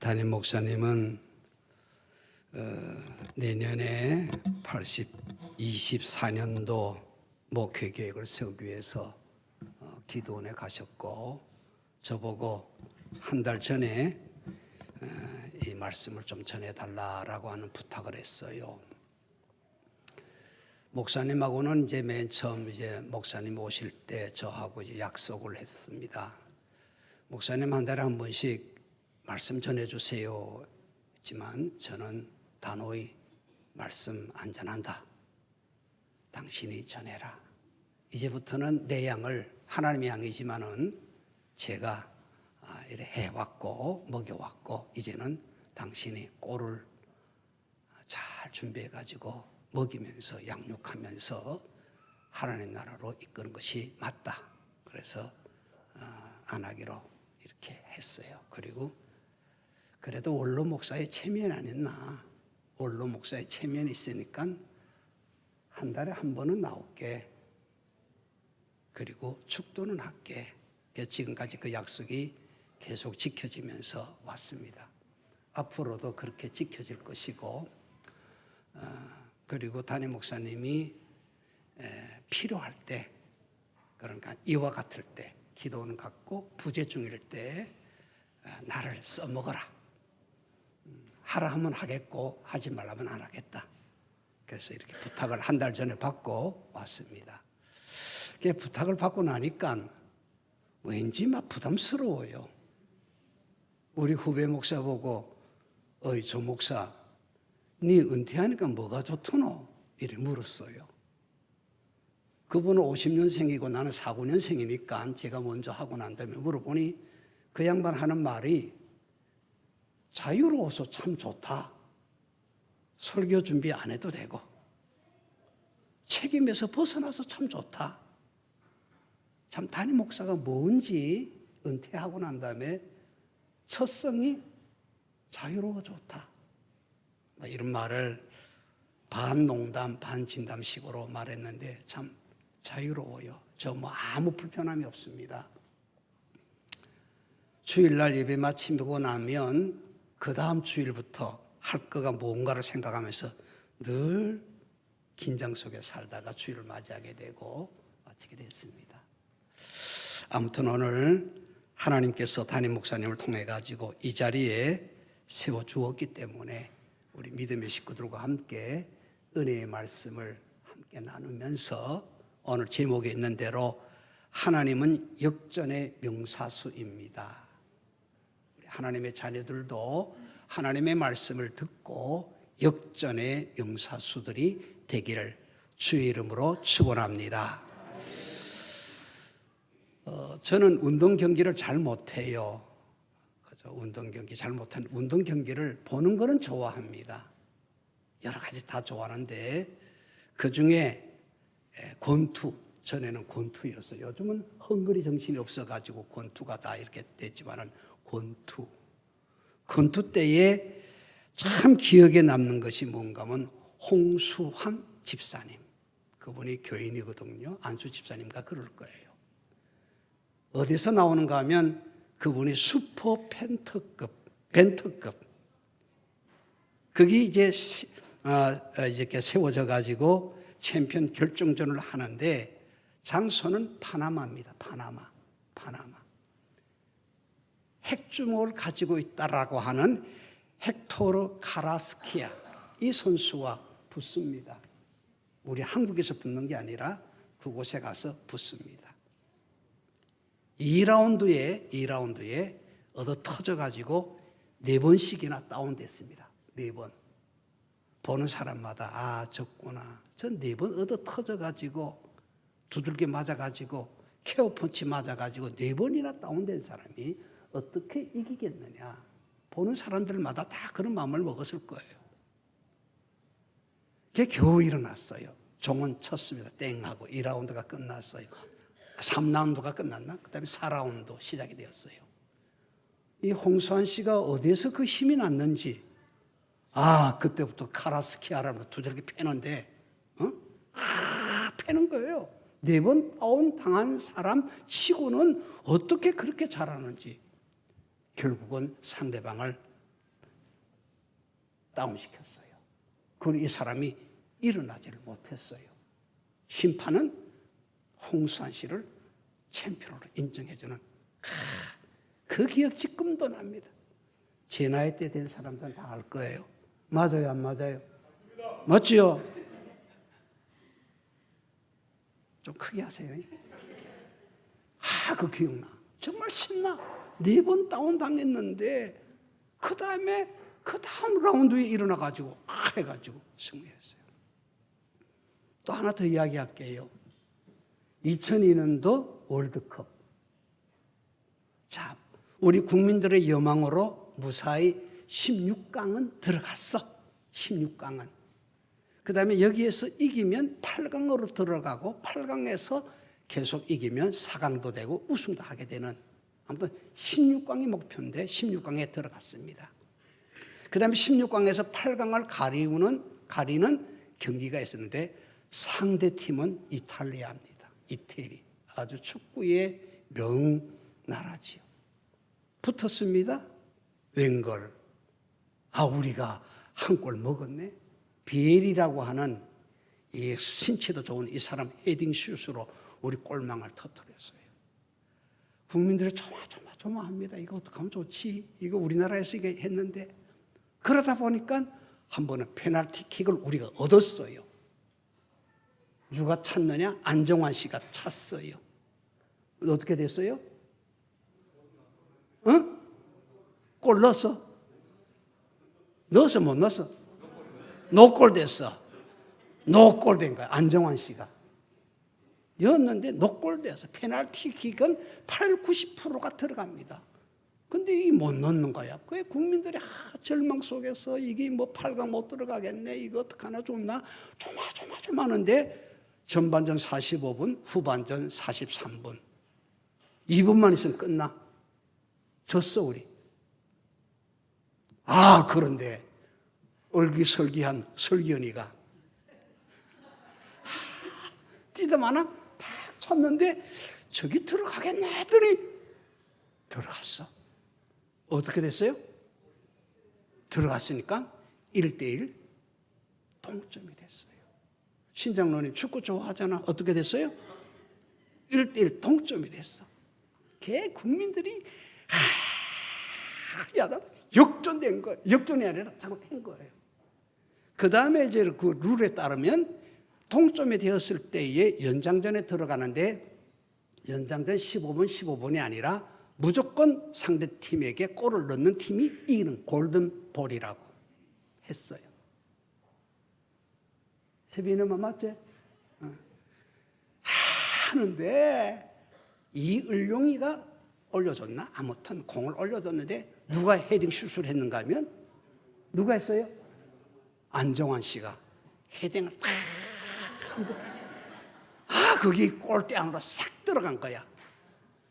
담임 목사님은 내년에 24년도 목회 계획을 세우기 위해서 기도원에 가셨고, 저보고 한 달 전에 이 말씀을 좀 전해달라라고 하는 부탁을 했어요. 목사님하고는 이제 맨 처음 목사님 오실 때 저하고 이제 약속을 했습니다. 목사님 한 달에 한 번씩 말씀 전해주세요 했지만 저는 단호히 말씀 안 전한다. 당신이 전해라. 이제부터는 내 양을 하나님의 양이지만은 제가 이렇게 해왔고 먹여왔고, 이제는 당신이 꼴을 잘 준비해가지고 먹이면서 양육하면서 하나님 나라로 이끄는 것이 맞다. 그래서 안 하기로 이렇게 했어요. 그리고 그래도 원로 목사의 체면 아니었나. 원로 목사의 체면이 있으니까 한 달에 한 번은 나올게. 그리고 축도는 할게. 지금까지 그 약속이 계속 지켜지면서 왔습니다. 앞으로도 그렇게 지켜질 것이고, 그리고 담임 목사님이 필요할 때, 그러니까 이와 같을 때, 기도는 갖고 부재 중일 때 나를 써먹어라. 하라 하면 하겠고 하지 말라면 안 하겠다. 그래서 이렇게 부탁을 한 달 전에 받고 왔습니다. 부탁을 받고 나니까 왠지 막 부담스러워요. 우리 후배 목사 보고 어이 조 목사 네 은퇴하니까 뭐가 좋더노? 이래 물었어요. 그분은 50년생이고 나는 49년생이니까 제가 먼저 하고 난 다음에 물어보니 그 양반 하는 말이 자유로워서 참 좋다. 설교 준비 안 해도 되고 책임에서 벗어나서 참 좋다. 참 담임 목사가 뭔지 은퇴하고 난 다음에 첫성이 자유로워 좋다. 이런 말을 반 농담 반 진담식으로 말했는데 참 자유로워요. 저 아무 불편함이 없습니다. 주일날 예배 마치고 나면 그 다음 주일부터 할 거가 뭔가를 생각하면서 늘 긴장 속에 살다가 주일을 맞이하게 되고 마치게 됐습니다. 아무튼 오늘 하나님께서 담임 목사님을 통해 가지고 이 자리에 세워주었기 때문에 우리 믿음의 식구들과 함께 은혜의 말씀을 함께 나누면서 오늘 제목에 있는 대로 하나님은 역전의 명사수입니다. 우리 하나님의 자녀들도 하나님의 말씀을 듣고 역전의 명사수들이 되기를 주의 이름으로 축원합니다. 저는 운동 경기를 잘 못해요. 운동 경기 잘 못하는 운동 경기를 보는 거는 좋아합니다. 여러 가지 다 좋아하는데 그 중에 권투, 전에는 권투였어요. 요즘은 헝거리 정신이 없어가지고 권투가 다 이렇게 됐지만은 권투 때에 참 기억에 남는 것이 뭔가 하면 홍수환 집사님, 그분이 교인이거든요. 안수 집사님과 그럴 거예요. 어디서 나오는가 하면 그분이 슈퍼 벤터급. 그게 이제 이렇게 세워져 가지고 챔피언 결정전을 하는데 장소는 파나마입니다. 파나마. 핵주먹을 가지고 있다라고 하는 헥토르 카라스키아, 이 선수와 붙습니다. 우리 한국에서 붙는 게 아니라 그곳에 가서 붙습니다. 2라운드에 얻어 터져가지고 4번씩이나 다운됐습니다. 4번. 보는 사람마다 졌구나. 전 4번 얻어 터져가지고 두들겨 맞아가지고 케어 펀치 맞아가지고 4번이나 다운된 사람이 어떻게 이기겠느냐. 보는 사람들마다 다 그런 마음을 먹었을 거예요. 그게 겨우 일어났어요. 종은 쳤습니다. 땡 하고 2라운드가 끝났어요. 3라운드가 끝났나? 그 다음에 4라운드 시작이 되었어요. 이 홍수환 씨가 어디에서 그 힘이 났는지, 그때부터 카라스키아라는 두들겨 패는데, 패는 거예요. 4번 다운 당한 사람 치고는 어떻게 그렇게 잘하는지. 결국은 상대방을 다운시켰어요. 그리고 이 사람이 일어나지를 못했어요. 심판은 홍수환 씨를 챔피언으로 인정해주는 그 기억 지금도 납니다. 제 나이 때 된 사람들은 다 알 거예요. 맞아요, 안 맞아요? 맞지요? 좀 크게 하세요. 그 기억나. 정말 신나. 4번 다운당했는데 그 다음 라운드에 일어나가지고 해가지고 승리했어요. 또 하나 더 이야기할게요. 2002년도 월드컵. 자, 우리 국민들의 여망으로 무사히 16강은 들어갔어. 16강은. 그 다음에 여기에서 이기면 8강으로 들어가고 8강에서 계속 이기면 4강도 되고 우승도 하게 되는, 아무튼 16강이 목표인데 16강에 들어갔습니다. 그 다음에 16강에서 8강을 가리는 경기가 있었는데 상대팀은 이탈리아입니다. 이태리. 아주 축구의 명나라지요. 붙었습니다. 웬걸. 우리가 한 골 먹었네. 비엘이라고 하는 이 신체도 좋은 이 사람 헤딩 슛으로 우리 골망을 터뜨렸어요. 국민들이 조마조마합니다. 이거 어떡하면 좋지? 이거 우리나라에서 이게 했는데, 그러다 보니까 한 번은 페널티킥을 우리가 얻었어요. 누가 찼느냐? 안정환 씨가 찼어요. 어떻게 됐어요? 골 넣었어? 넣었어, 못 넣었어? 노골 됐어. 노골 된 거야, 안정환 씨가. 였는데 노골 돼서 페널티킥은 80~90%가 들어갑니다. 근데 이 못 넣는 거야. 그게 국민들이 절망 속에서 이게 뭐 8강 못 들어가겠네, 이거 어떡하나 좋나 조마조마하는데 전반전 45분, 후반전 43분. 2분만 있으면 끝나. 졌어, 우리. 그런데 얼기설기한 설기현이가 뛰다마는 탁 쳤는데 저기 들어가겠네 했더니 들어갔어. 어떻게 됐어요? 들어갔으니까 1대1 동점이 됐어요. 신장로님 축구 좋아하잖아. 어떻게 됐어요? 1대1 동점이 됐어. 국민들이 역전된 거예요. 역전이 아니라 잘못된 거예요. 그 다음에 이제 그 룰에 따르면 동점이 되었을 때에 연장전에 들어가는데, 연장전 15분이 아니라 무조건 상대 팀에게 골을 넣는 팀이 이기는 골든볼이라고 했어요. 세빈이만 맞지? 하는데 이 을룡이가 올려줬나? 아무튼 공을 올려줬는데 누가 헤딩 슛을 했는가 하면 누가 했어요? 안정환 씨가 헤딩을 탁 한 거. 거기 골대 안으로 싹 들어간 거야.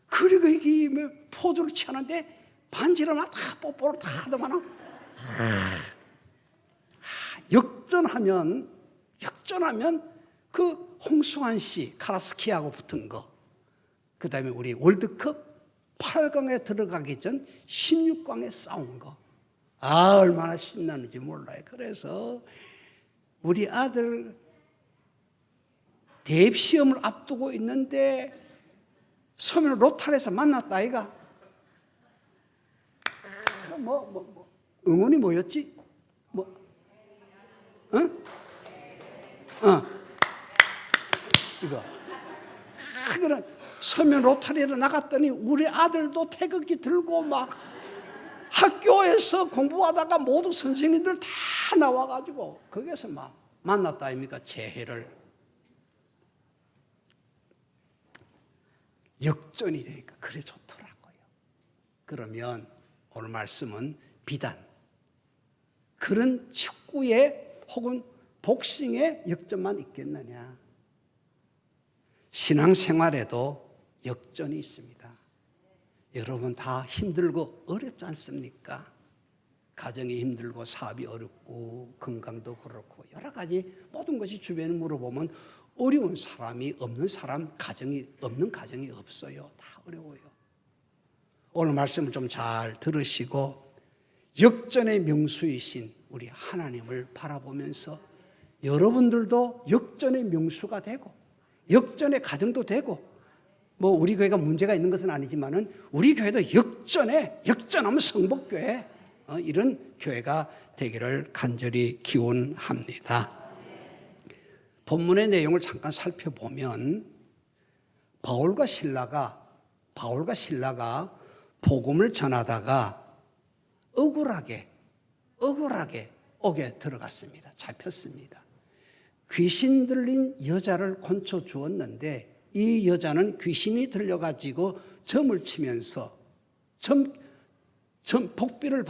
그리고 이게 포즈를 취하는데 반지를 막 다 뽀뽀를 다 하더만은 역전하면 그 홍수환 씨 카라스키하고 붙은 거, 그 다음에 우리 월드컵 8강에 들어가기 전 16강에 싸운 거, 얼마나 신나는지 몰라요. 그래서 우리 아들 대입시험을 앞두고 있는데 서면 로탈에서 만났다 아이가. 응원이 뭐였지? 이거. 그런 서면 로타리로 나갔더니 우리 아들도 태극기 들고 막 학교에서 공부하다가 모두 선생님들 다 나와가지고 거기서 막 만났다 아닙니까? 재회를. 역전이 되니까 그래 좋더라고요. 그러면 오늘 말씀은 비단 그런 축구의 혹은 복싱의 역전만 있겠느냐. 신앙생활에도 역전이 있습니다. 여러분 다 힘들고 어렵지 않습니까? 가정이 힘들고 사업이 어렵고 건강도 그렇고 여러 가지 모든 것이 주변에 물어보면 어려운 사람이 없는 사람, 가정이 없는 가정이 없어요. 다 어려워요. 오늘 말씀을 좀 잘 들으시고 역전의 명수이신 우리 하나님을 바라보면서 여러분들도 역전의 명수가 되고 역전의 가정도 되고, 뭐 우리 교회가 문제가 있는 것은 아니지만은 우리 교회도 역전하면 성복교회, 이런 교회가 되기를 간절히 기원합니다. 본문의 내용을 잠깐 살펴보면 바울과 신라가 복음을 전하다가 억울하게 옥에 들어갔습니다. 잡혔습니다. 귀신 들린 여자를 건져 주었는데 이 여자는 귀신이 들려가지고 점을 치면서 복비를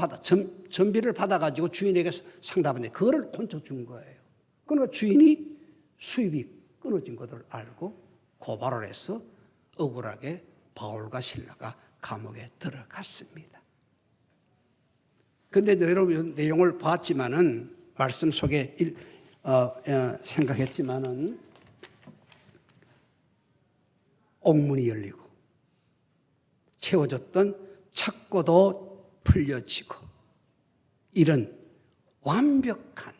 전비를 받아가지고 주인에게 상담하는데 그거를 건져 준 거예요. 그러니까 주인이 수입이 끊어진 것을 알고 고발을 해서 억울하게 바울과 신라가 감옥에 들어갔습니다. 근데 여러분 내용을 봤지만은 말씀 속에 생각했지만은 옥문이 열리고 채워졌던 착고도 풀려지고 이런 완벽한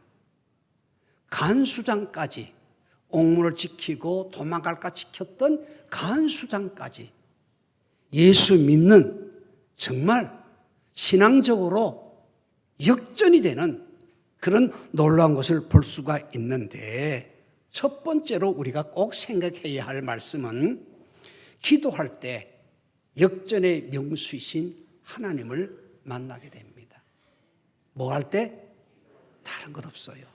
간수장까지, 옥문을 지키고 도망갈까 지켰던 간수장까지 예수 믿는 정말 신앙적으로 역전이 되는 그런 놀라운 것을 볼 수가 있는데, 첫 번째로 우리가 꼭 생각해야 할 말씀은 기도할 때 역전의 명수이신 하나님을 만나게 됩니다. 뭐 할 때? 다른 것 없어요.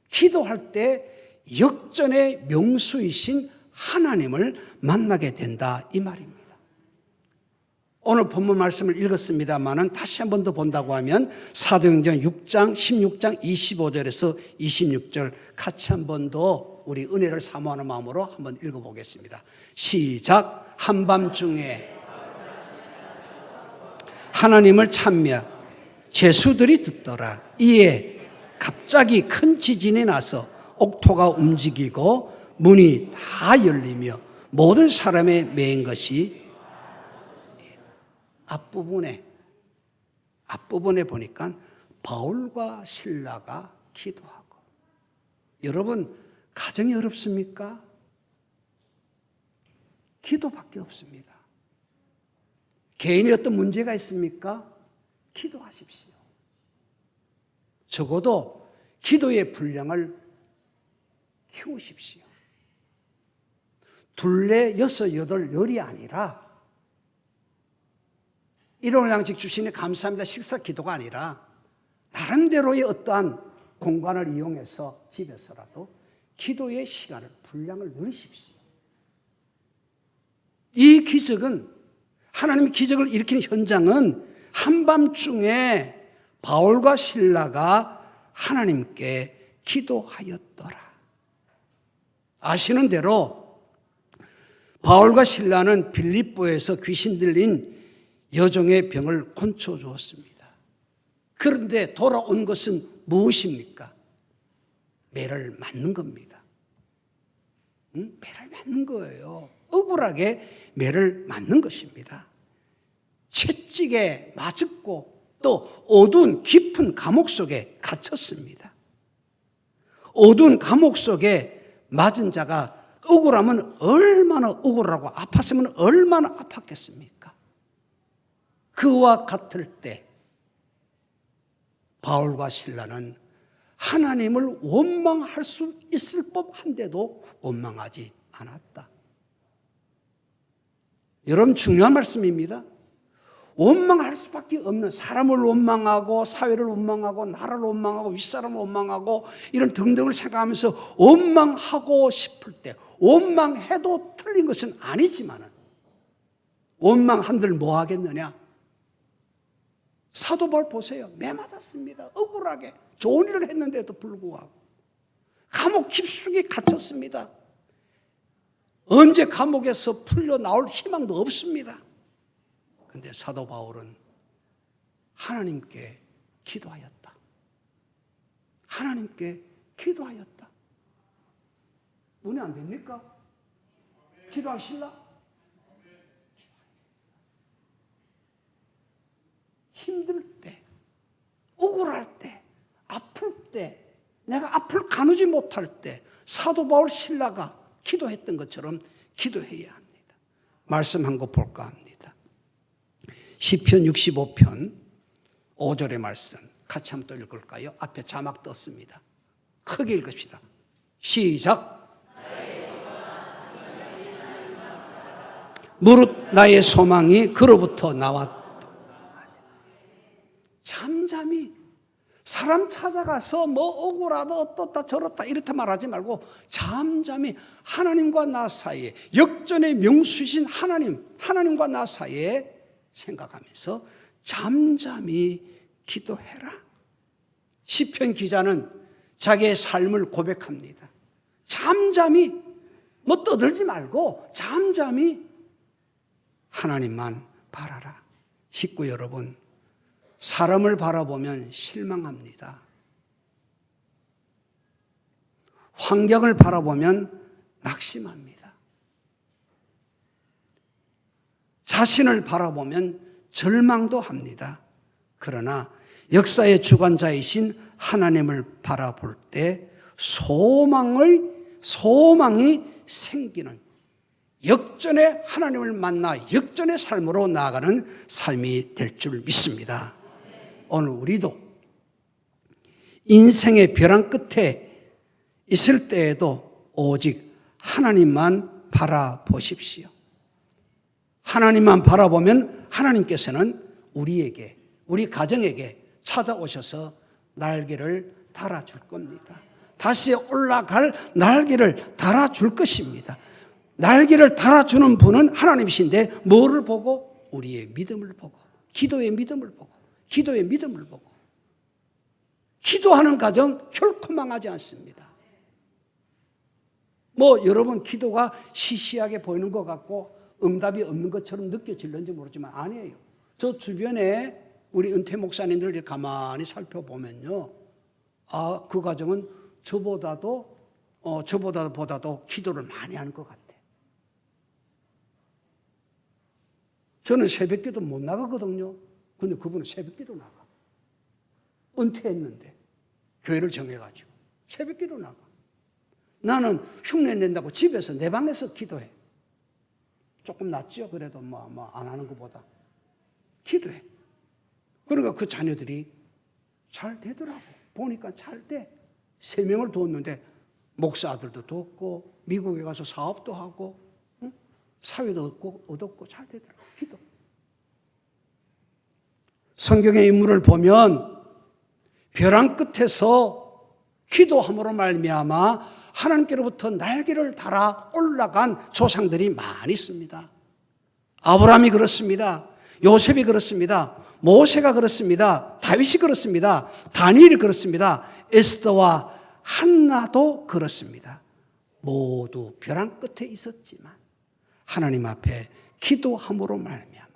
기도할 때 역전의 명수이신 하나님을 만나게 된다, 이 말입니다. 오늘 본문 말씀을 읽었습니다마는 다시 한 번 더 본다고 하면 사도행전 6장 16장 25절에서 26절 같이 한 번 더 우리 은혜를 사모하는 마음으로 한번 읽어보겠습니다. 시작. 한밤중에 하나님을 찾며 제수들이 듣더라. 이에 갑자기 큰 지진이 나서 옥토가 움직이고 문이 다 열리며 모든 사람의 매인 것이, 앞부분에 보니까 바울과 신라가 기도하고. 여러분, 가정이 어렵습니까? 기도밖에 없습니다. 개인이 어떤 문제가 있습니까? 기도하십시오. 적어도 기도의 분량을 키우십시오. 둘레, 여섯, 여덟, 열이 아니라 일용할 양식 주시니 감사합니다 식사 기도가 아니라 나름대로의 어떠한 공간을 이용해서 집에서라도 기도의 시간을, 분량을 누리십시오. 이 기적은, 하나님의 기적을 일으키는 현장은 한밤중에 바울과 신라가 하나님께 기도하였더라. 아시는 대로 바울과 신라는 빌립보에서 귀신 들린 여종의 병을 고쳐주었습니다. 그런데 돌아온 것은 무엇입니까? 매를 맞는 겁니다. 매를 맞는 거예요. 억울하게 매를 맞는 것입니다. 채찍에 맞았고 또 어두운 깊은 감옥 속에 갇혔습니다. 어두운 감옥 속에 맞은 자가 억울하면 얼마나 억울하고 아팠으면 얼마나 아팠겠습니까? 그와 같을 때 바울과 신라는 하나님을 원망할 수 있을 법한데도 원망하지 않았다. 여러분, 중요한 말씀입니다. 원망할 수밖에 없는, 사람을 원망하고 사회를 원망하고 나라를 원망하고 윗사람을 원망하고 이런 등등을 생각하면서 원망하고 싶을 때, 원망해도 틀린 것은 아니지만 원망한들 뭐 하겠느냐? 사도 바울 보세요. 매 맞았습니다. 억울하게 좋은 일을 했는데도 불구하고 감옥 깊숙이 갇혔습니다. 언제 감옥에서 풀려 나올 희망도 없습니다. 그런데 사도 바울은 하나님께 기도하였다. 하나님께 기도하였다. 문이 안 됩니까? 기도하실라? 힘들 때, 억울할 때, 아플 때, 내가 앞을 가누지 못할 때 사도 바울 신라가 기도했던 것처럼 기도해야 합니다. 말씀 한 거 볼까 합니다. 시편 65편 5절의 말씀 같이 한번 또 읽을까요? 앞에 자막 떴습니다. 크게 읽읍시다. 시작. 무릇 나의 소망이 그로부터 나왔다. 잠잠히 사람 찾아가서 뭐 억울하다 어떻다 저렇다 이렇다 말하지 말고 잠잠히 하나님과 나 사이에, 역전의 명수이신 하나님과 나 사이에 생각하면서 잠잠히 기도해라. 시편 기자는 자기의 삶을 고백합니다. 잠잠히, 뭐 떠들지 말고 잠잠히 하나님만 바라라. 식구 여러분, 사람을 바라보면 실망합니다. 환경을 바라보면 낙심합니다. 자신을 바라보면 절망도 합니다. 그러나 역사의 주관자이신 하나님을 바라볼 때 소망이 생기는, 역전의 하나님을 만나 역전의 삶으로 나아가는 삶이 될 줄 믿습니다. 오늘 우리도 인생의 벼랑 끝에 있을 때에도 오직 하나님만 바라보십시오. 하나님만 바라보면 하나님께서는 우리에게, 우리 가정에게 찾아오셔서 날개를 달아줄 겁니다. 다시 올라갈 날개를 달아줄 것입니다. 날개를 달아주는 분은 하나님이신데 뭐를 보고? 우리의 믿음을 보고, 기도의 믿음을 보고, 기도의 믿음을 보고. 기도하는 가정 결코 망하지 않습니다. 뭐 여러분 기도가 시시하게 보이는 것 같고 응답이 없는 것처럼 느껴질는지 모르지만 아니에요. 저 주변에 우리 은퇴 목사님들 가만히 살펴보면요, 아, 그 가정은 저보다도 기도를 많이 하는 것 같아요. 저는 새벽기도 못 나가거든요. 근데 그분은 새벽기도 나가. 은퇴했는데 교회를 정해가지고 새벽기도 나가. 나는 흉내 낸다고 집에서 내 방에서 기도해. 조금 낫죠. 그래도 안 하는 것보다 기도해. 그러니까 그 자녀들이 잘 되더라고. 보니까 잘 돼. 3명을 뒀는데 목사 아들도 돕고 미국에 가서 사업도 하고 사회도 얻었고 잘 되더라고. 기도. 성경의 인물을 보면 벼랑 끝에서 기도함으로 말미암아 하나님께로부터 날개를 달아 올라간 조상들이 많이 있습니다. 아브라함이 그렇습니다. 요셉이 그렇습니다. 모세가 그렇습니다. 다윗이 그렇습니다. 다니엘이 그렇습니다. 에스더와 한나도 그렇습니다. 모두 벼랑 끝에 있었지만 하나님 앞에 기도함으로 말미암아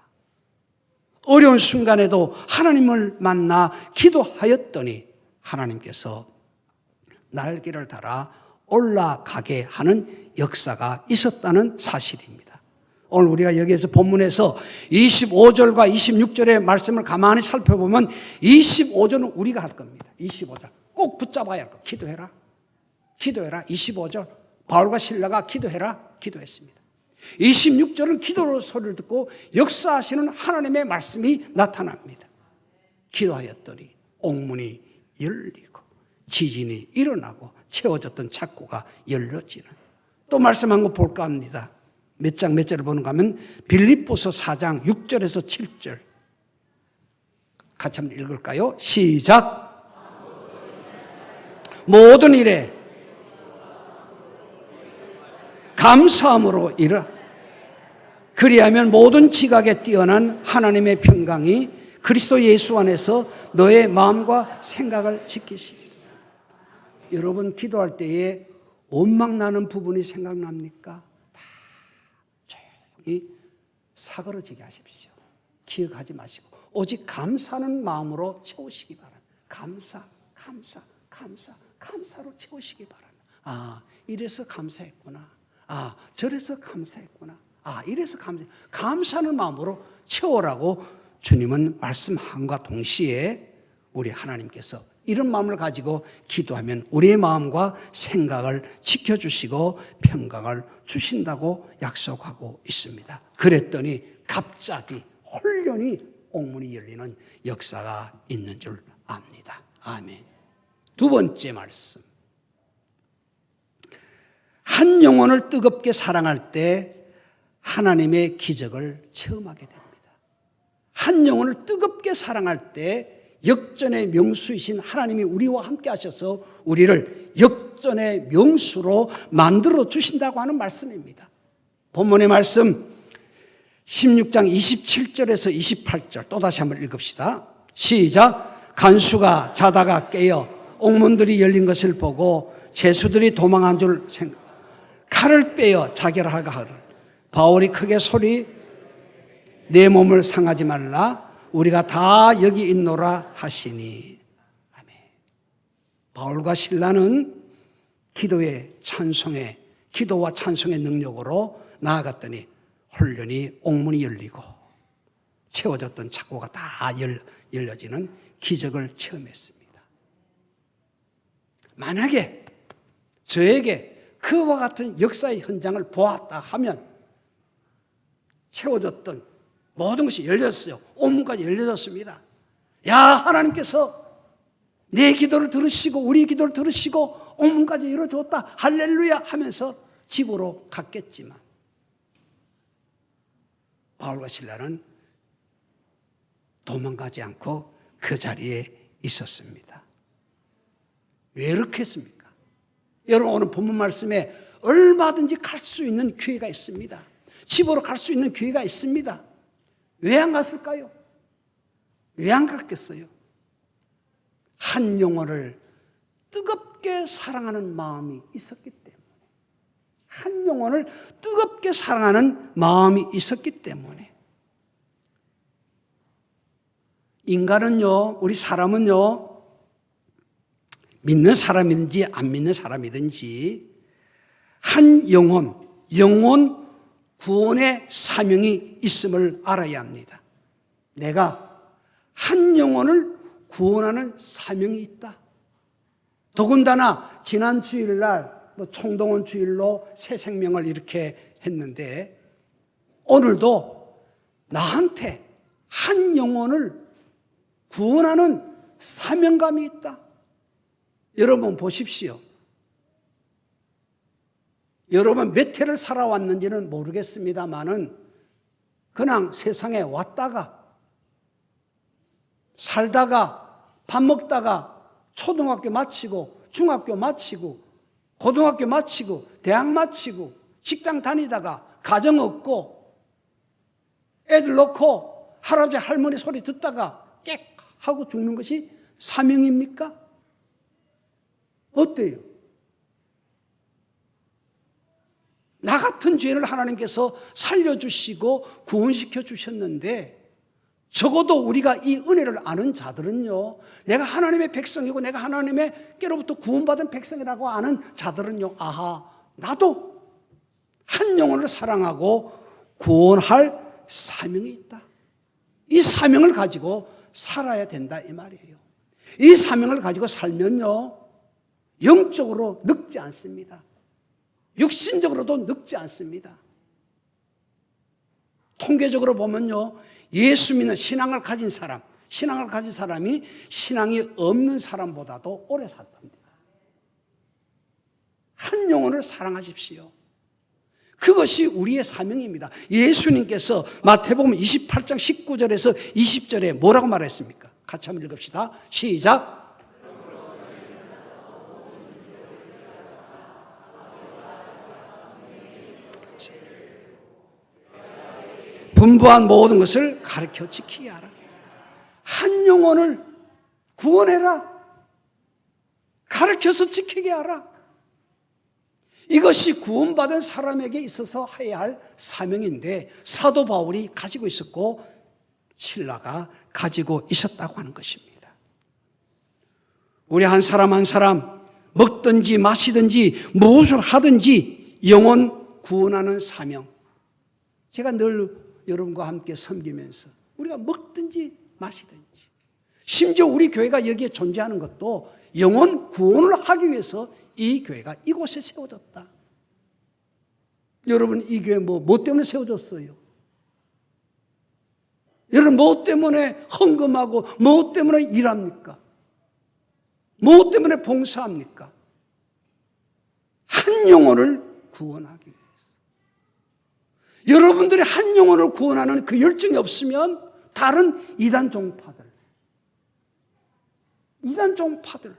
어려운 순간에도 하나님을 만나 기도하였더니 하나님께서 날개를 달아 올라가게 하는 역사가 있었다는 사실입니다. 오늘 우리가 여기에서 본문에서 25절과 26절의 말씀을 가만히 살펴보면 25절은 우리가 할 겁니다. 25절 꼭 붙잡아야 할 거. 기도해라. 기도해라. 25절 바울과 실라가 기도해라. 기도했습니다. 26절은 기도로 소리를 듣고 역사하시는 하나님의 말씀이 나타납니다. 기도하였더니 옥문이 열리고 지진이 일어나고 채워졌던 창고가 열려지는. 또 말씀한 거 볼까 합니다. 몇 절을 보는가 하면 빌립보서 4장 6절에서 7절 같이 한번 읽을까요? 시작. 모든 일에 감사함으로 이르라. 그리하면 모든 지각에 뛰어난 하나님의 평강이 그리스도 예수 안에서 너의 마음과 생각을 지키시리. 여러분 기도할 때에 원망 나는 부분이 생각납니까? 다 조용히 사그러지게 하십시오. 기억하지 마시고 오직 감사하는 마음으로 채우시기 바랍니다. 감사로 채우시기 바랍니다. 아, 이래서 감사했구나. 아, 저래서 감사했구나. 아, 이래서 감사하는 마음으로 채우라고 주님은 말씀함과 동시에 우리 하나님께서 이런 마음을 가지고 기도하면 우리의 마음과 생각을 지켜주시고 평강을 주신다고 약속하고 있습니다. 그랬더니 갑자기 홀연히 옥문이 열리는 역사가 있는 줄 압니다. 아멘. 두 번째 말씀. 한 영혼을 뜨겁게 사랑할 때 하나님의 기적을 체험하게 됩니다. 한 영혼을 뜨겁게 사랑할 때 역전의 명수이신 하나님이 우리와 함께 하셔서 우리를 역전의 명수로 만들어 주신다고 하는 말씀입니다. 본문의 말씀 16장 27절에서 28절 또다시 한번 읽읍시다. 시작. 간수가 자다가 깨어 옥문들이 열린 것을 보고 죄수들이 도망한 줄 생각, 칼을 빼어 자결하가 하를 바울이 크게 소리 내 몸을 상하지 말라 우리가 다 여기 있노라 하시니. 아멘. 바울과 실라는 기도와 찬송의 능력으로 나아갔더니 홀연히 옥문이 열리고 채워졌던 창고가 다 열려지는 기적을 체험했습니다. 만약에 저에게 그와 같은 역사의 현장을 보았다 하면 채워졌던 모든 것이 열렸어요. 옥문까지 열려졌습니다. 야, 하나님께서 내 기도를 들으시고 우리 기도를 들으시고 옥문까지 열어줬다 할렐루야 하면서 집으로 갔겠지만 바울과 실라는 도망가지 않고 그 자리에 있었습니다. 왜 이렇게 했습니까? 여러분, 오늘 본문 말씀에 얼마든지 갈 수 있는 기회가 있습니다. 집으로 갈 수 있는 기회가 있습니다. 왜 안 갔을까요? 왜 안 갔겠어요? 한 영혼을 뜨겁게 사랑하는 마음이 있었기 때문에, 한 영혼을 뜨겁게 사랑하는 마음이 있었기 때문에. 인간은요, 우리 사람은요, 믿는 사람이든지 안 믿는 사람이든지 한 영혼 구원의 사명이 있음을 알아야 합니다. 내가 한 영혼을 구원하는 사명이 있다. 더군다나 지난 주일날 총동원 주일로 새 생명을 이렇게 했는데 오늘도 나한테 한 영혼을 구원하는 사명감이 있다. 여러분 보십시오. 여러분 몇 해를 살아왔는지는 모르겠습니다만은 그냥 세상에 왔다가 살다가 밥 먹다가 초등학교 마치고 중학교 마치고 고등학교 마치고 대학 마치고 직장 다니다가 가정 없고 애들 놓고 할아버지 할머니 소리 듣다가 깨 하고 죽는 것이 사명입니까? 어때요? 나 같은 죄인을 하나님께서 살려주시고 구원시켜 주셨는데 적어도 우리가 이 은혜를 아는 자들은요, 내가 하나님의 백성이고 내가 하나님의 께로부터 구원받은 백성이라고 아는 자들은요, 아하, 나도 한 영혼을 사랑하고 구원할 사명이 있다. 이 사명을 가지고 살아야 된다 이 말이에요. 이 사명을 가지고 살면요, 영적으로 늙지 않습니다. 육신적으로도 늙지 않습니다. 통계적으로 보면요, 예수 믿는 신앙을 가진 사람이 신앙이 없는 사람보다도 오래 산답니다. 한 영혼을 사랑하십시오. 그것이 우리의 사명입니다. 예수님께서 마태복음 28장 19절에서 20절에 뭐라고 말했습니까? 같이 한번 읽읍시다. 시작. 분부한 모든 것을 가르쳐 지키게 하라. 한 영혼을 구원해라. 가르쳐서 지키게 하라. 이것이 구원받은 사람에게 있어서 해야 할 사명인데 사도 바울이 가지고 있었고 실라가 가지고 있었다고 하는 것입니다. 우리 한 사람 한 사람 먹든지 마시든지 무엇을 하든지 영혼 구원하는 사명. 제가 늘 여러분과 함께 섬기면서 우리가 먹든지 마시든지 심지어 우리 교회가 여기에 존재하는 것도 영혼 구원을 하기 위해서 이 교회가 이곳에 세워졌다. 여러분, 이 교회 뭐 때문에 세워졌어요? 여러분, 뭐 때문에 헌금하고 뭐 때문에 일합니까? 뭐 때문에 봉사합니까? 한 영혼을 구원하기 위해서. 여러분들이 한 영혼을 구원하는 그 열정이 없으면 다른 이단 종파들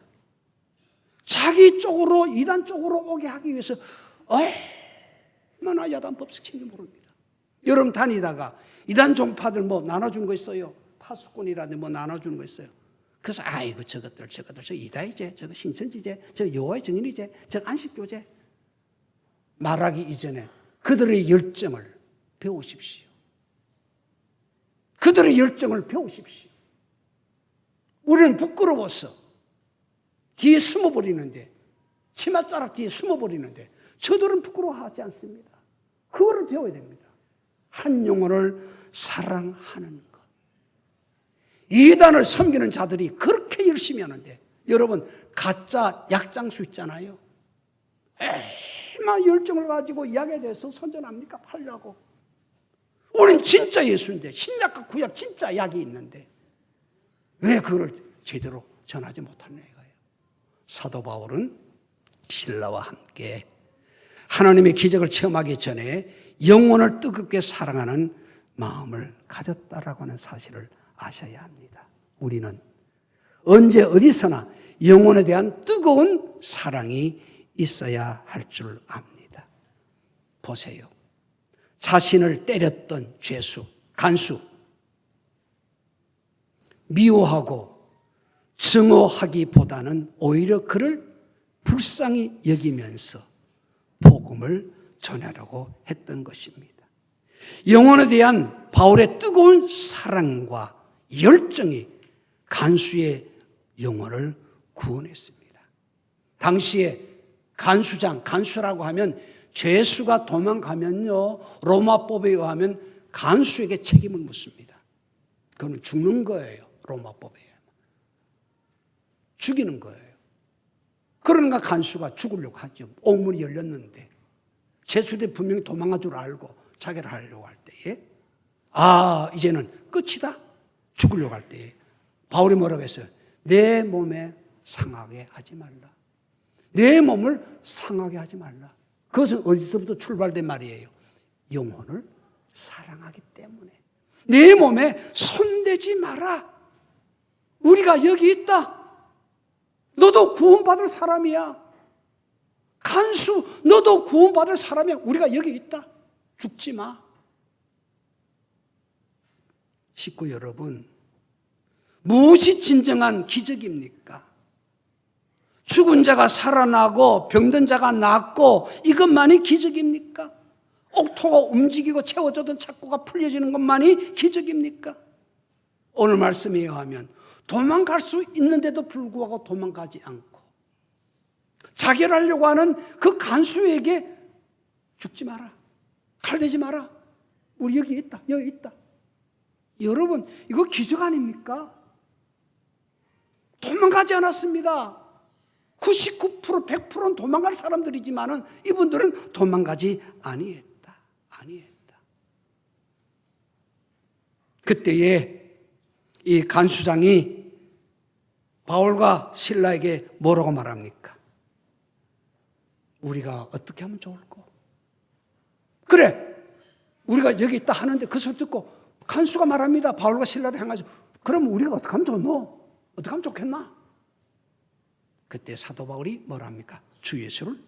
자기 쪽으로 이단 쪽으로 오게 하기 위해서 얼마나 야단법석인지 모릅니다. 여러분 다니다가 이단 종파들 뭐 나눠준 거 있어요. 파수꾼이라든지 뭐 나눠주는 거 있어요. 그래서 아이고 저것들 저 이다이제, 저거 신천지제, 저 여호와의 증인이제, 저 안식교제 말하기 이전에 그들의 열정을 배우십시오. 그들의 열정을 배우십시오. 우리는 부끄러워서 뒤에 숨어버리는데, 치맛자락 뒤에 숨어버리는데 저들은 부끄러워하지 않습니다. 그거를 배워야 됩니다. 한 영혼을 사랑하는 것. 이단을 섬기는 자들이 그렇게 열심히 하는데, 여러분 가짜 약장수 있잖아요. 얼마나 열정을 가지고 이야기에 대해서 선전합니까? 팔려고. 우린 진짜 예수인데, 신약과 구약 진짜 약이 있는데 왜 그걸 제대로 전하지 못하냐 이거예요. 사도 바울은 신라와 함께 하나님의 기적을 체험하기 전에 영혼을 뜨겁게 사랑하는 마음을 가졌다라고 하는 사실을 아셔야 합니다. 우리는 언제 어디서나 영혼에 대한 뜨거운 사랑이 있어야 할 줄 압니다. 보세요. 자신을 때렸던 죄수, 간수, 미워하고 증오하기보다는 오히려 그를 불쌍히 여기면서 복음을 전하려고 했던 것입니다. 영혼에 대한 바울의 뜨거운 사랑과 열정이 간수의 영혼을 구원했습니다. 당시에 간수라고 하면 죄수가 도망가면요, 로마법에 의하면 간수에게 책임을 묻습니다. 그건 죽는 거예요. 로마법에 의하면 죽이는 거예요. 그러니까 간수가 죽으려고 하죠. 옥문이 열렸는데 죄수들이 분명히 도망갈 줄 알고 자결을 하려고 할 때에 이제는 끝이다 죽으려고 할 때에 바울이 뭐라고 했어요? 내 몸에 상하게 하지 말라. 내 몸을 상하게 하지 말라. 그것은 어디서부터 출발된 말이에요? 영혼을 사랑하기 때문에. 내 몸에 손대지 마라. 우리가 여기 있다. 너도 구원받을 사람이야. 간수, 너도 구원받을 사람이야. 우리가 여기 있다. 죽지 마. 식구 여러분, 무엇이 진정한 기적입니까? 죽은 자가 살아나고 병든 자가 낫고 이것만이 기적입니까? 옥토가 움직이고 채워졌던 착고가 풀려지는 것만이 기적입니까? 오늘 말씀에 의하면 도망갈 수 있는데도 불구하고 도망가지 않고 자결하려고 하는 그 간수에게 죽지 마라. 칼대지 마라. 우리 여기 있다. 여기 있다. 여러분, 이거 기적 아닙니까? 도망가지 않았습니다. 99%, 100%는 도망갈 사람들이지만은 이분들은 도망가지 아니했다. 그때에 이 간수장이 바울과 실라에게 뭐라고 말합니까? 우리가 어떻게 하면 좋을까? 그래, 우리가 여기 있다 하는데 그 소리 듣고 간수가 말합니다. 바울과 실라를 향하죠. 그럼 우리가 어떻게 하면 좋노? 어떻게 하면 좋겠나? 그때 사도 바울이 뭐라 합니까? 주 예수를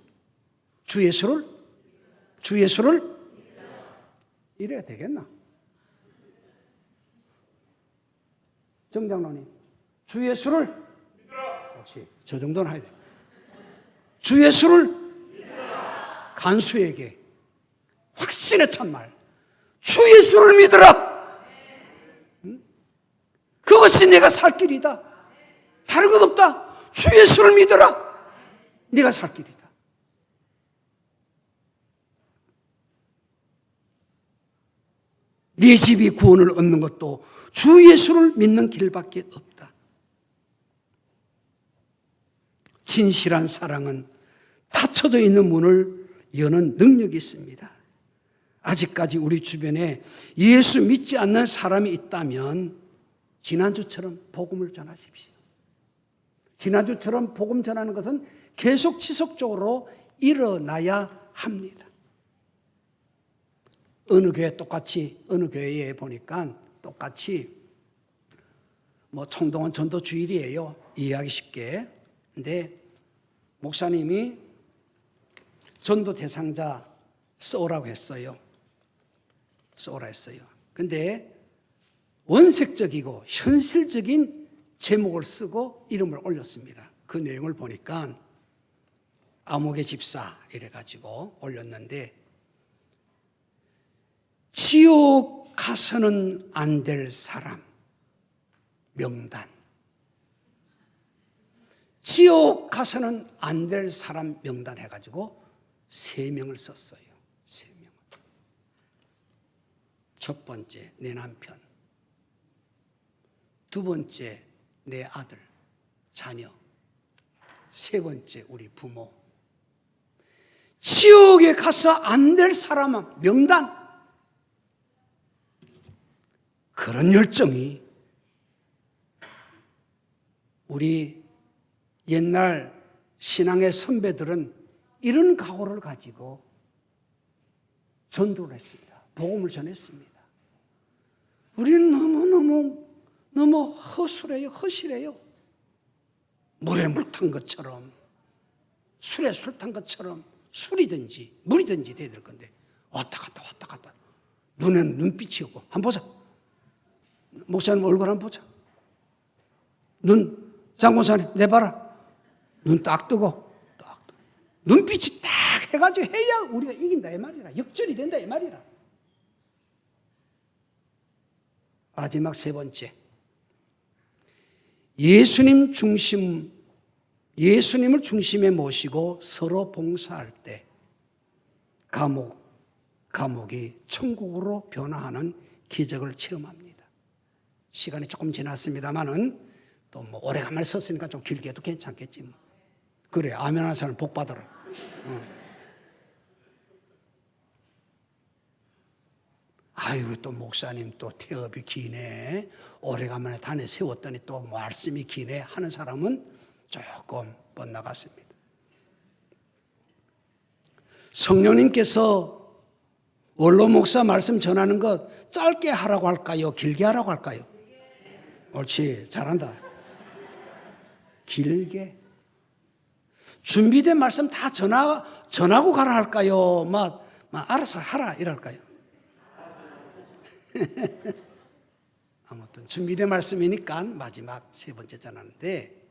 이래야 되겠나? 정장로님, 주 예수를 그렇지, 저 정도는 해야 돼. 주 예수를 간수에게 확신에 찬 말, 주 예수를 믿으라. 그것이 내가 살 길이다. 다른 것 없다. 주 예수를 믿어라. 네가 살 길이다. 네 집이 구원을 얻는 것도 주 예수를 믿는 길밖에 없다. 진실한 사랑은 닫혀져 있는 문을 여는 능력이 있습니다. 아직까지 우리 주변에 예수 믿지 않는 사람이 있다면 지난주처럼 복음을 전하십시오. 지난주처럼 복음 전하는 것은 계속 지속적으로 일어나야 합니다. 어느 교회에 보니까 똑같이 총동원 전도 주일이에요. 이해하기 쉽게. 근데 목사님이 전도 대상자 써오라고 했어요. 써오라 했어요. 근데 원색적이고 현실적인 제목을 쓰고 이름을 올렸습니다. 그 내용을 보니까 아무개 집사 이래가지고 올렸는데, 지옥 가서는 안 될 사람 명단, 지옥 가서는 안 될 사람 명단 해가지고 3명을 썼어요. 3명을. 첫 번째 내 남편, 두 번째 내 아들, 자녀, 세 번째 우리 부모. 지옥에 가서 안 될 사람 명단. 그런 열정이 우리 옛날 신앙의 선배들은 이런 각오를 가지고 전도를 했습니다. 복음을 전했습니다. 우리는 너무 허술해요. 물에 물 탄 것처럼, 술에 술 탄 것처럼 술이든지 물이든지 돼야 될 건데 왔다 갔다 눈에는 눈빛이 없고. 한번 보자. 목사님 얼굴 한번 보자. 장군사님 내봐라. 눈 딱 뜨고 눈빛이 딱 해가지고 해야 우리가 이긴다 이 말이라. 역전이 된다 이 말이라. 마지막 세 번째, 예수님을 중심에 모시고 서로 봉사할 때 감옥이 천국으로 변화하는 기적을 체험합니다. 시간이 조금 지났습니다만은 또 오래간만에 썼으니까 좀 길게 해도 괜찮겠지 뭐. 그래, 아멘 하는 사람 복 받아라. 아이고, 또 목사님 또 태업이 기네, 오래간만에 단에 세웠더니 또 말씀이 기네 하는 사람은 조금 뻗나갔습니다. 성령님께서 원로 목사 말씀 전하는 것 짧게 하라고 할까요? 길게 하라고 할까요? 옳지, 잘한다. 길게. 준비된 말씀 다 전하고 가라 할까요? 알아서 하라 이럴까요? 아무튼 준비된 말씀이니까 마지막 세 번째 전하는데,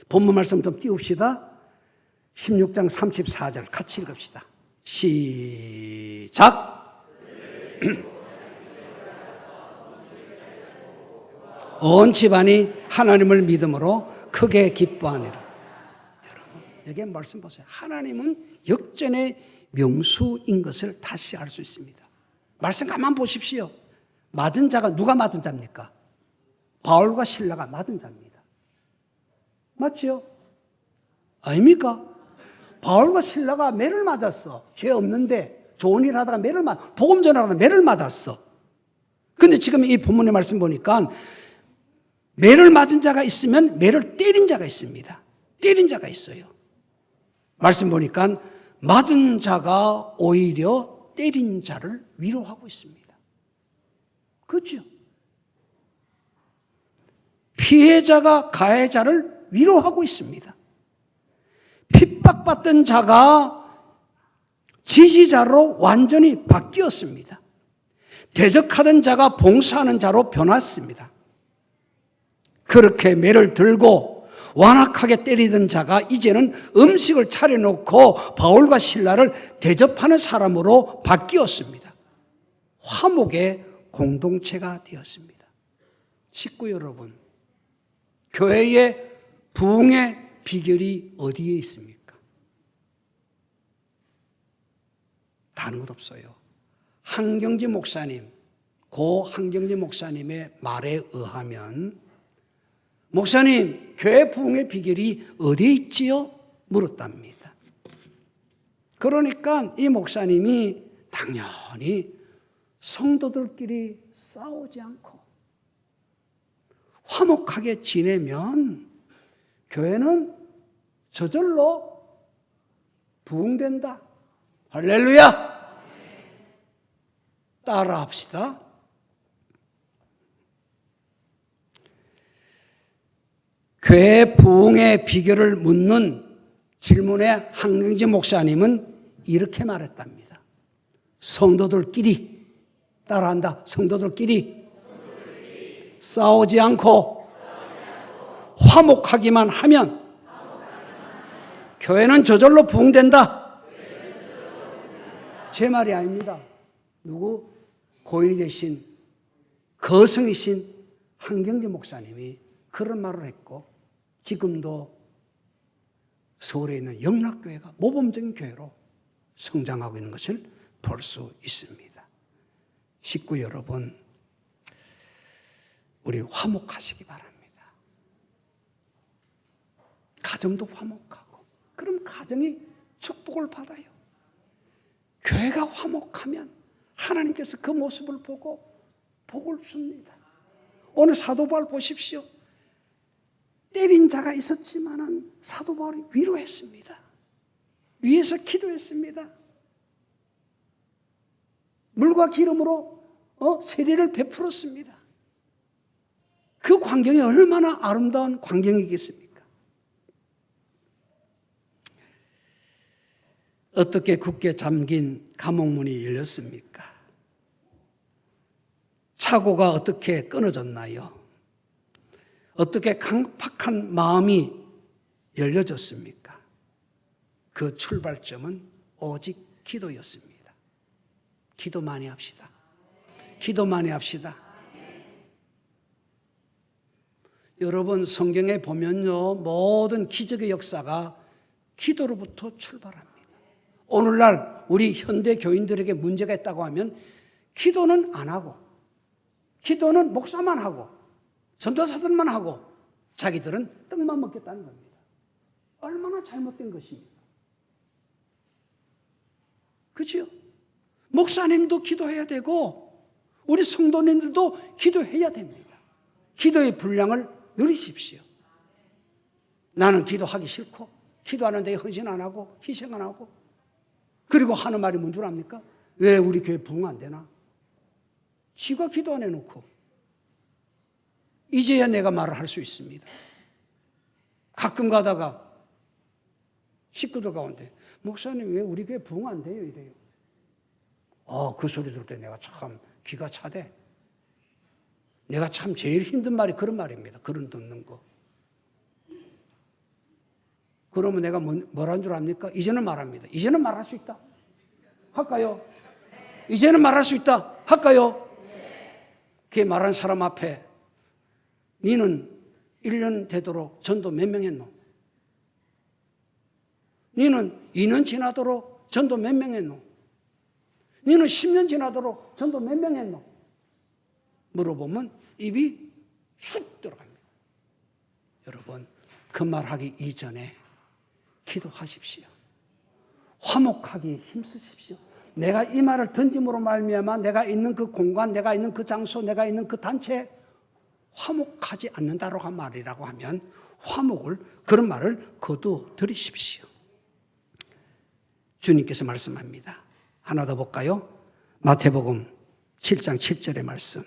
본문 말씀 좀 띄웁시다. 16장 34절 같이 읽읍시다. 시작. 온 집안이 하나님을 믿음으로 크게 기뻐하니라. 여러분, 여기 말씀 보세요. 하나님은 역전의 명수인 것을 다시 알 수 있습니다. 말씀 가만 보십시오. 맞은 자가 누가 맞은 자입니까? 바울과 실라가 맞은 자입니다. 맞죠? 아닙니까? 바울과 실라가 매를 맞았어. 죄 없는데 좋은 일 하다가 복음 전하다가 매를 맞았어. 근데 지금 이 본문의 말씀 보니까 매를 맞은 자가 있으면 매를 때린 자가 있습니다. 때린 자가 있어요. 말씀 보니까 맞은 자가 오히려 때린 자를 위로하고 있습니다. 그렇죠? 피해자가 가해자를 위로하고 있습니다. 핍박받던 자가 지지자로 완전히 바뀌었습니다. 대적하던 자가 봉사하는 자로 변했습니다. 그렇게 매를 들고 완악하게 때리던 자가 이제는 음식을 차려놓고 바울과 실라를 대접하는 사람으로 바뀌었습니다. 화목의 공동체가 되었습니다. 식구 여러분, 교회의 부흥의 비결이 어디에 있습니까? 다른 것 없어요. 한경지 목사님, 고 한경지 목사님의 말에 의하면 목사님, 교회 부흥의 비결이 어디에 있지요? 물었답니다. 그러니까 이 목사님이 당연히 성도들끼리 싸우지 않고 화목하게 지내면 교회는 저절로 부흥된다. 할렐루야! 따라합시다. 교회 부흥의 비결을 묻는 질문에 한경진 목사님은 이렇게 말했답니다. 성도들끼리, 따라한다. 성도들끼리 싸우지 않고 화목하기만 하면 교회는 저절로 부흥된다. 제 말이 아닙니다. 누구? 고인이 되신 거성이신 한경진 목사님이 그런 말을 했고, 지금도 서울에 있는 영락교회가 모범적인 교회로 성장하고 있는 것을 볼 수 있습니다. 식구 여러분, 우리 화목하시기 바랍니다. 가정도 화목하고, 그럼 가정이 축복을 받아요. 교회가 화목하면 하나님께서 그 모습을 보고 복을 줍니다. 오늘 사도 바울 보십시오. 때린 자가 있었지만은 사도 바울이 위로했습니다. 위에서 기도했습니다. 물과 기름으로 세례를 베풀었습니다. 그 광경이 얼마나 아름다운 광경이겠습니까? 어떻게 굳게 잠긴 감옥문이 열렸습니까? 차고가 어떻게 끊어졌나요? 어떻게 강팍한 마음이 열려졌습니까? 그 출발점은 오직 기도였습니다. 기도 많이 합시다. 기도 많이 합시다. 여러분, 성경에 보면요, 모든 기적의 역사가 기도로부터 출발합니다. 오늘날 우리 현대 교인들에게 문제가 있다고 하면 기도는 안 하고, 기도는 목사만 하고, 전도사들만 하고, 자기들은 떡만 먹겠다는 겁니다. 얼마나 잘못된 것입니까? 그렇죠? 목사님도 기도해야 되고 우리 성도님들도 기도해야 됩니다. 기도의 분량을 누리십시오. 나는 기도하기 싫고 기도하는 데 헌신 안 하고 희생 안 하고, 그리고 하는 말이 뭔 줄 압니까? 왜 우리 교회 부흥 안 되나? 지가 기도 안 해놓고 이제야 내가 말을 할 수 있습니다. 가끔 가다가 식구들 가운데 목사님 왜 우리 교회 부흥 안 돼요? 이래요. 그 소리 들을 때 내가 참 귀가 차대. 내가 참 제일 힘든 말이 그런 말입니다. 그런 듣는 거. 그러면 내가 뭐라는 줄 압니까? 이제는 말합니다. 이제는 말할 수 있다. 할까요? 이제는 말할 수 있다. 할까요? 그게 말한 사람 앞에 니는 1년 되도록 전도 몇 명 했노? 니는 2년 지나도록 전도 몇 명 했노? 니는 10년 지나도록 전도 몇 명 했노? 물어보면 입이 쑥 들어갑니다. 여러분, 그 말하기 이전에 기도하십시오. 화목하기 힘쓰십시오. 내가 이 말을 던짐으로 말미암아 내가 있는 그 공간, 내가 있는 그 장소, 내가 있는 그 단체 화목하지 않는다라고 한 말이라고 하면 화목을, 그런 말을 거두드리십시오. 주님께서 말씀합니다. 하나 더 볼까요? 마태복음 7장 7절의 말씀.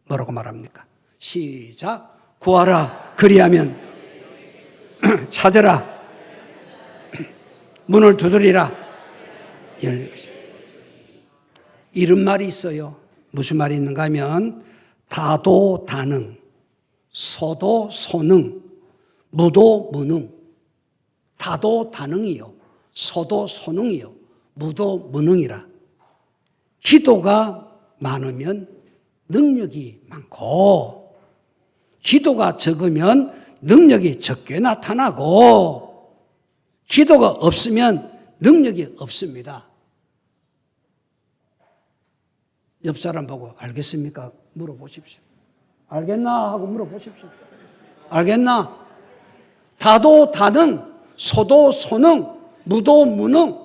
뭐라고 말합니까? 시작. 구하라 그리하면 찾으라 문을 두드리라 열릴 것이다. 이런 말이 있어요. 무슨 말이 있는가 하면 다도다능, 소도소능, 무도무능. 다도다능이요, 소도소능이요, 무도무능이라. 기도가 많으면 능력이 많고, 기도가 적으면 능력이 적게 나타나고, 기도가 없으면 능력이 없습니다. 옆 사람 보고 알겠습니까? 물어보십시오. 알겠나? 하고 물어보십시오. 알겠나? 다도 다능, 소도 소능, 무도 무능.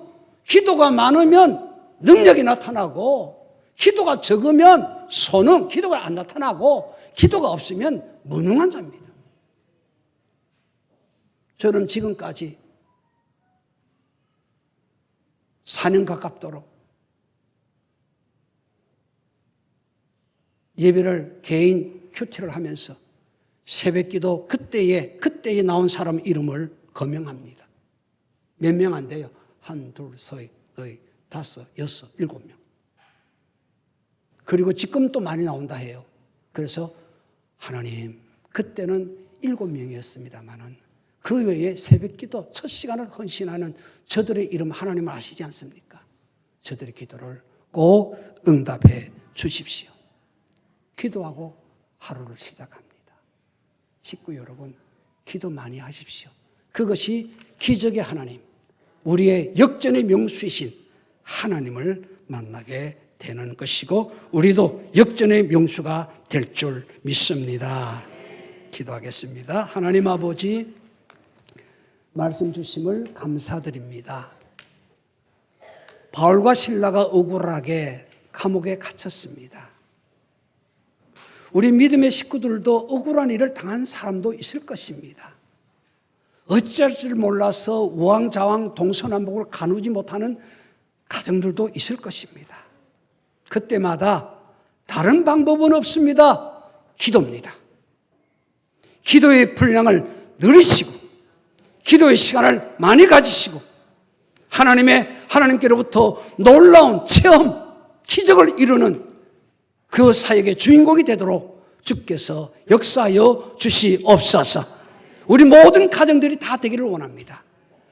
기도가 많으면 능력이 나타나고, 기도가 적으면 소능, 기도가 안 나타나고, 기도가 없으면 무능한 자입니다. 저는 지금까지 4년 가깝도록 예배를 개인 큐티를 하면서 새벽기도 그때에 나온 사람 이름을 거명합니다. 몇 명 안 돼요? 1, 2, 3, 4, 5, 6, 7명. 그리고 지금 또 많이 나온다 해요. 그래서 하나님, 그때는 7명이었습니다만은 그 외에 새벽기도 첫 시간을 헌신하는 저들의 이름 하나님 아시지 않습니까? 저들의 기도를 꼭 응답해 주십시오. 기도하고 하루를 시작합니다. 식구 여러분, 기도 많이 하십시오. 그것이 기적의 하나님, 우리의 역전의 명수이신 하나님을 만나게 되는 것이고, 우리도 역전의 명수가 될 줄 믿습니다. 기도하겠습니다. 하나님 아버지, 말씀 주심을 감사드립니다. 바울과 실라가 억울하게 감옥에 갇혔습니다. 우리 믿음의 식구들도 억울한 일을 당한 사람도 있을 것입니다. 어쩔 줄 몰라서 우왕좌왕 동서남북을 가누지 못하는 가정들도 있을 것입니다. 그때마다 다른 방법은 없습니다. 기도입니다. 기도의 분량을 늘리시고 기도의 시간을 많이 가지시고 하나님께로부터 놀라운 체험, 기적을 이루는 그 사역의 주인공이 되도록 주께서 역사하여 주시옵소서. 우리 모든 가정들이 다 되기를 원합니다.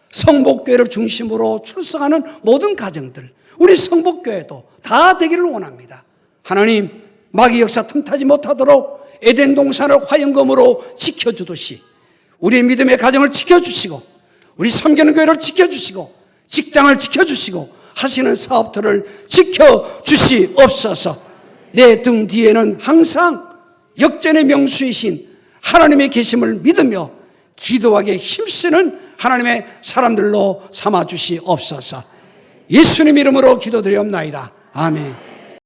성복교회를 중심으로 출석하는 모든 가정들, 우리 성복교회도 다 되기를 원합니다. 하나님, 마귀 역사 틈타지 못하도록 에덴 동산을 화영검으로 지켜주듯이 우리의 믿음의 가정을 지켜주시고, 우리 섬기는 교회를 지켜주시고, 직장을 지켜주시고, 하시는 사업들을 지켜주시옵소서. 내 등 뒤에는 항상 역전의 명수이신 하나님의 계심을 믿으며 기도하기에 힘쓰는 하나님의 사람들로 삼아주시옵소서. 예수님 이름으로 기도드리옵나이다. 아멘.